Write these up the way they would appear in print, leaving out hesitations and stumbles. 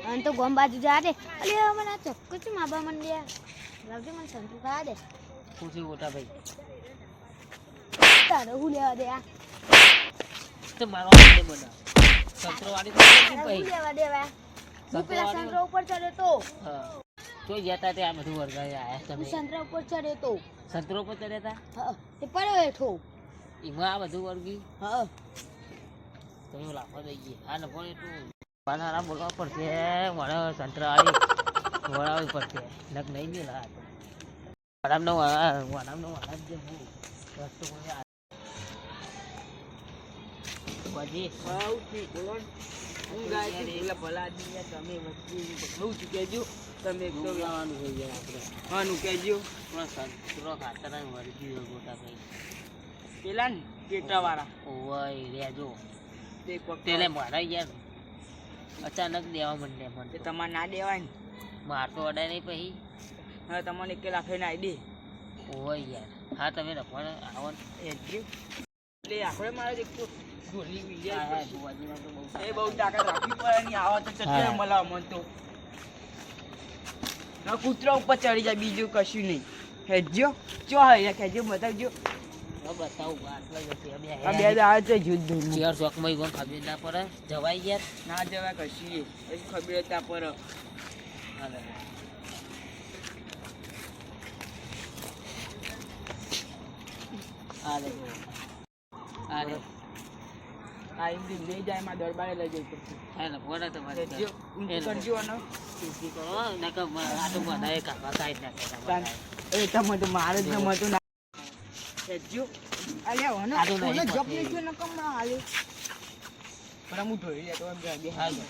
અને તો ગોમ બાજુ જા દે અલે મને આ ચક્કો છે માબા મંડ્યા લાવજે મને સંતુ ખા દે પૂછી મોટા ભાઈ તારે હું લેવા દે આ તો મારો આને બના સંતરો વાળી તો ભાઈ હું લેવા દેવા હું પેલા સંતરા ઉપર ચડ્યો તો હા તો જતા તે આ બધું વર્ગાય આયા હું તમે સંતરા ઉપર ચડ્યો તો સંતરો પર ચડ્યા હતા હા તે પડ્યો હેઠો એમાં આ બધું વર્ગી હા તો એવું લાફો દઈ ગઈ આ નફો એટલું પાનારા બોલવા પડશે મને સંતરાવાળી વળાવવી પડશે નક નહીં મેલા વડામનો વડામ જે હું રસ્તો કોઈ બાજી સૌથી બોલો હું ગાય પેલા ભલા આદમી તમે વસ્તુ બહુ ચૂકેજો તમે એક તો લાવવાનું હોય યાર આપણે હાનું કહેજો થોડા સંતરો ખાતરા વર્ગી મોટા ભાઈ પેલા ને પેટાવાળા ઓય રેજો તે તેલે મારા યાર અચાનક દેવા માંડે મને તે તમારે ના દેવાય ને મારતો અડાય નહીં પછી હવે તમને એક લાખે ના દે ઓય યાર હા તમે રખો આવો ને એટલે આપણે મારે એક તો ગોલી બીજે હા બુવાજીમાં તો બહુ એ બહુ તાકાત રાખવી પડે નહીં આવો તો ચટકે મળે મન તો ના કૂતરા ઉપર ચડી જાય બીજું કશું નહીં હેજો ચો હે કહેજો બતાવજો બતાવું આટલા જશે આ બે આવે છે યુદ્ધ ચેર ચોકમાં ઈવન ખબર ના પડે જવાઈ યાર ના જવાય કશું એ ખબર હતા પર હાલે હાલે હાલે આ એમ લઈ જાય માં દરબારે લઈ જઈ પડશે હાલે બોલા તમારે હેજો ઊંચું કરજો ને ઊંચી કરો નકર આટો બનાય કાપા કાઈ નાખે એ તમે તો મારે જ નમતું ના હેજો અલ્યા ઓનો આટો નહીં ઓનો જોબ પછી. લીધો ન કમ ના આલ્યો પણ હું ધોઈ લેતો એમ બે હાલે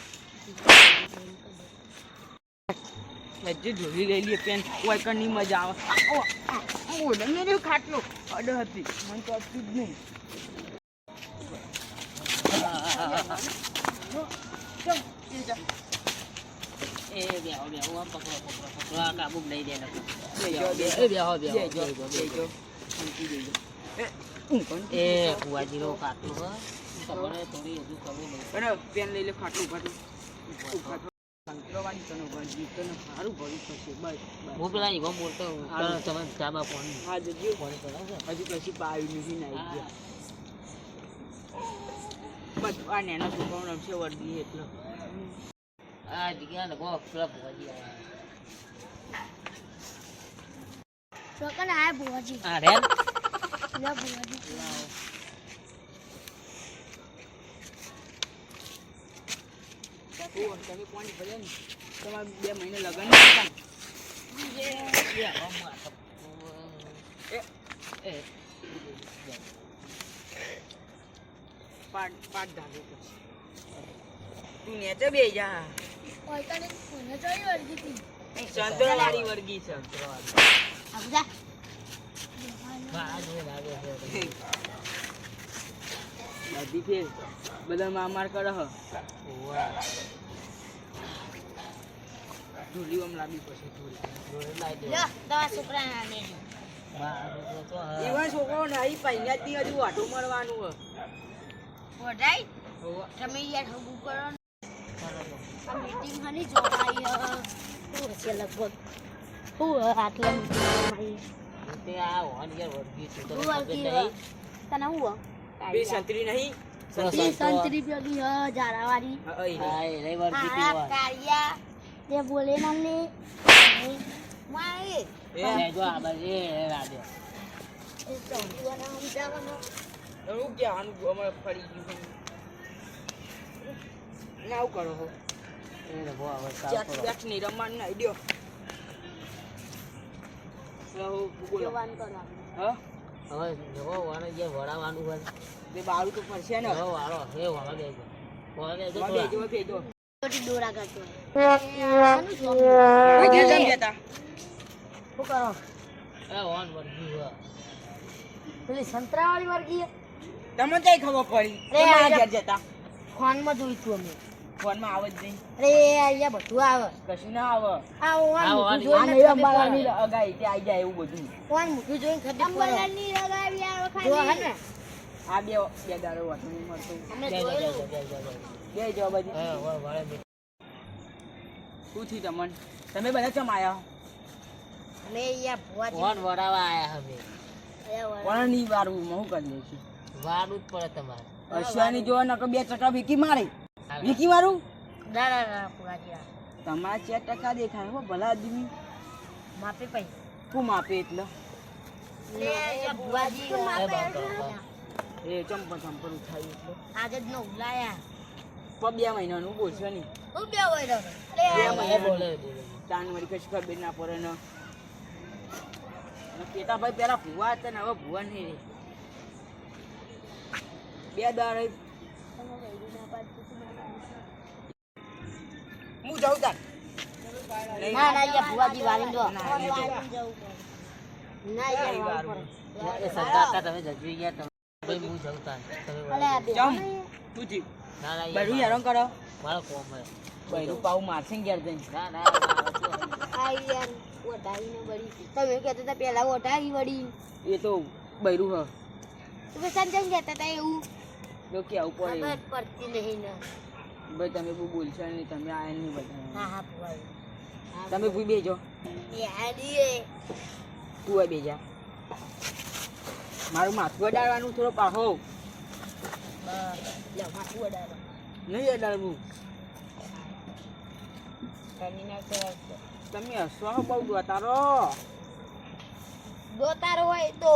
હેજો ધોઈ લઈ લે પેન કોઈ કની મજા આવે ઓ ઓડને રે ખાટલો અડ હતી મને તો આપતી જ નહીં એ બેહો આમ પકડો આ કાબુ લઈ દે નકર બેહો, બેહો. બેહો બેજો બેજો શાંતિ દેજો એ હું કોણ એ ફુવાજીનો કાટલો હ ખબર હે થોડી હજુ ખબર નહીં અરે પેન લઈ લે ખાટલું સંતરવાની તને વળગી તને સારું ભરી થશે બસ હું પેલા ઈગો બોલતો હા. તમે ચાબા ફોન હા જજો ફોન કરાવજો હજુ કશી પાયું નથી નાઈ ગયા બસ આ નેના છોકરાઓ રમશે વળગી એટલે આ જગ્યા ને બહુ પેલા ફુવાજી આવ્યા ચોકન આ બુવાજી આ રેન લે બુવાજી તમે કોણ ભલે ને તમારે 2 મહિને લગન હતા એ પાટ ધાગે પછી તું નેચે બે જા ઓય તને કોને જોઈ વળગી તી સંતરાવાળી વળગી છે આબુજા આ જો લાગે છે બધી ફેર બધા માર કરે હ ધૂલી આમ લાવી પછી ધૂલી લાઈ દે લે દવા છોકરા ના લે તો એવા છોકરાઓ નહીં પહેલાથી હજુ વાટો મળવાનું હ ઓડાઈ તમે યાર હબુ કરો ને આ મીટિંગ હની જોવાઈ હું છે લગભગ હું આટલા મીટિંગ તે આ હોન યાર વર્ગી છે તો હું ખબર વર્ગી નહીં તને હું બે સંતરી નહીં ઈ સંતરી પેલી જારાવાળી હા એ રહી વર્ગી આ પીવા કારિયા જે બોલે મને મારે એ જો આ બાજુ એ રાજો એ ચૌદવાના સમજાવવાનો હું ક્યાં અમે ફરી ગયું ના આવું કરો હો એ બહુ આવે ચાટ બેટ નહીં રમવાનું ના આઈડિયો બોલો જવાન કરવાનું હા હવે જવો વાળો જે વડાવાનું હોય તે બારું તો ફરશે ને જવો વાળો એ વાળો દેજો બેજો બેજો છોટી દોરા કરતો કેમ જતા શું કરો એ હોન વર્ગી હોય પેલી સંતરાવાળી વર્ગી તમને કઈ ખબર પડી અરે તમારા આ ઘેર જતા ફોનમાં જોઈતું અમે ફોનમાં આવે જ નહીં અરે અહીંયા બધું આવે કશું ના આવે આ ઓન આ મોઢું ઓન જોઈને આ નહીં ખબર અંબાલાની પડે. અગાઈ તે આવી જાય એવું બધું ઓન મોઢું જોઈને ખબર પડે. જો હે ને આ બે દાડો વાટો નહીં મળતો અમે જય જય જોયેલું. જય જય જય બે જવા બધી વાળે શું થયું તમને? તમે બધા ચમ આયા? અમે અહીંયા ભુવાજી ફોન વરાવા આયા અમે. કોણ નહીં વારવું હું કરી લઈશ. વારું જ પડે તમારે. અશ્વાની જો નકર 2 ટકા વીકી મારે. વીકી મારું? ના ના ના ભુવાજી તમારા 4 ટકા દેખાય હો ભલા આદમી. માપે પૈ શું માપે એટલે? લે ભુવાજી એ બાપ એ ચંપર ઉઠાયું એટલે આજે જ નો ઉલાયા 2 મહિનાનું બોલશો નહીં. હું બે હોય રે એ બોલે બોલે. તાન વળી કશું ખબર ના પડે ને કેતા ભાઈ પેલા ભૂવા હતા ને હવે ભૂવા નહીં રે 2 દાડે હું જાઉં તાર ના ના યા ભુવાજી વાળી દો ના, ના યાર વારું. એ સરદાર તમે જજવી ગયા તમે. ભાઈ હું જઉં તાન. તમે અલે આ બે ચમ તું જી ના ના બરું હેરાન કરો મારો કોમ હે. બરું પાઉ મારશે ને ઘેર જઈને. ના ના આ યાર ઓઢાઈને વળી તમે કહેતા હતા પેલા ઓઢાઈ વળી એ તો બૈરું હ તમે સમજાઈ કહેતા હતા એવું જો કેવું પડે ખબર એવું. પડતી નહીં ને ભાઈ તમે બહુ બોલશો નહીં તમે આયા નહીં બધા હા હા ભુવાજી તમે ભૂઈ બેજો યારી તું હોય બેજા મારું માથું અડાડવાનું થોડો પાહો લે માથું ઓઢાડો નહીં અડાડવું તની ના કરાવ તમે હસવા બહુ દોતારો દોતારો હોય તો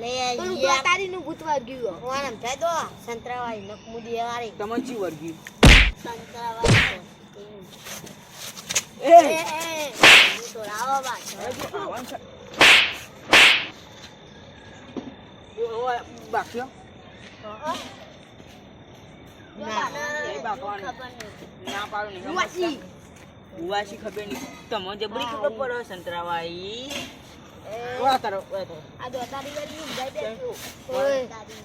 લે યાર દોતારી નું ભૂત વાગ્યું ઓણમ થાય તો સંતરાવાળી નકમુદી વાળી તમને ચી વર્ગી સંતરાવાળી એ તો રાવો બા હવે જો આવવાનું છે ઓય બાક્યો ના એ બાકવાનું ખબર નહીં ના પાડો નહીં ભુવાજી ઉવાસી ખબર નહીં તમને જબરી ખબર પડે સંતરાવાળી ઓય કરો આ દોતારી વાળી નું જાય બેઠું ઓય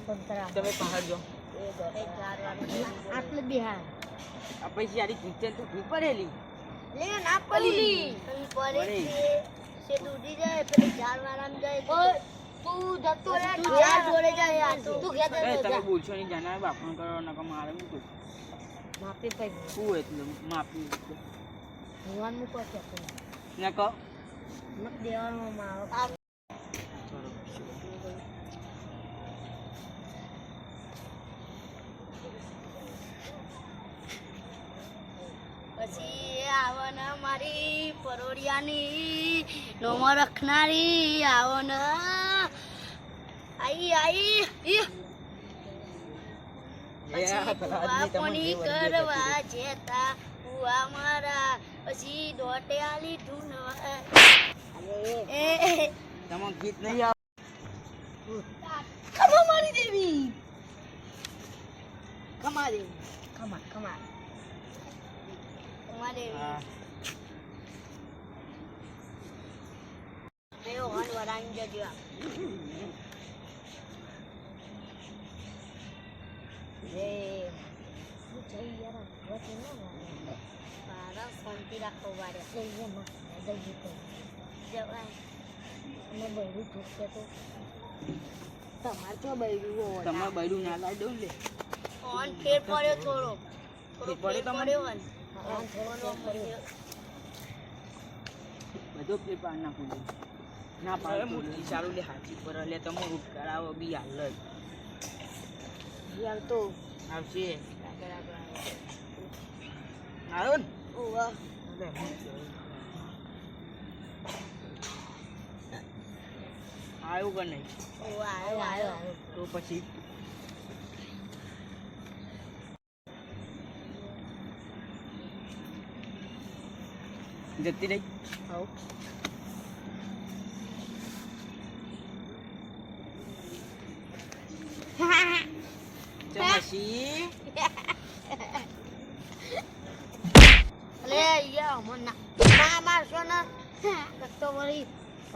સંતરા તમે પહાડ જો આટલે બિહાર આ પૈસા આરી કિચન તો ભૂ પડેલી લે ના પડી પડે છે દૂધી જાય પેલી ઝાડ વાળામાં જાય ઓય તું જતો રે ઘેર જોડે જાય તું ઘેર એ જતો તમે જા બોલશો નહીં જાના બાપણ કરો નકર મારે હું તો માપે પઈ શું એટલે માફી ભગવાન નું કહો કે ના કહો મત દેવાનો મારો પછી આવન મારી પરોડિયાની નોમો રખનારી આવન આઈ આઈ ઈ પાણી કરવા જેતા હુઆ મારા પછી દોટે આલી ઢૂંઢવા એ તમે ગીત નહીં આવે ખમા મારી દેવી ખમા દેવી ખમા ખમા ખમા દેવી હા એવો હન વરાઈ જજો એ હું જઈ યાર વચ્ચે ન મારા શાંતિ રાખો વારે જઈએ ન જઈએ તો જવાય અમે બૈરું ઠોકે તો તમાર તો બૈરું હોય તમે બૈરું ના લાઈ દઉં લે ઓન ફેર પડ્યો થોડો ફેર પડ્યો તમને? પડ્યો હન ઓન થોડો પડ્યો બધો પેટ પાડ નાખું ના પાડે મૂર્તિ ચાલુ લે હાથી પર લે તમે રૂપ કરાવો બી હાલ જ યાર તો આવશે આગળ આગળ આવ્યો ને ઓવા આવ્યું કે નહીં ઓવા આવ્યો આવ્યો તો પછી જતી રહી આવ ચમાસી અલે યાર મન ના ના મારશો ને તો વળી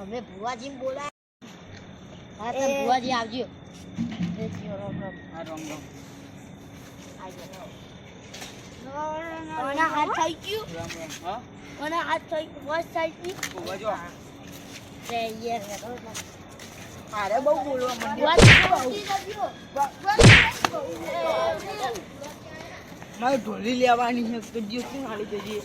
અમે ભુવાજી બોલાય હા તો ભુવાજી આવજો એ જીઓ રોમ રોમ આ રોંગ રોંગ મને હાથ થઈ ગયું રોંગ રોંગ હા મને હાથ થઈ બસ થઈ ગયું ઉભા જો રે યાર અરે બહુ બોલવા ભુવાજી મારે ઢોલી લેવાની છે તો જીવ શું હાલી જઈએ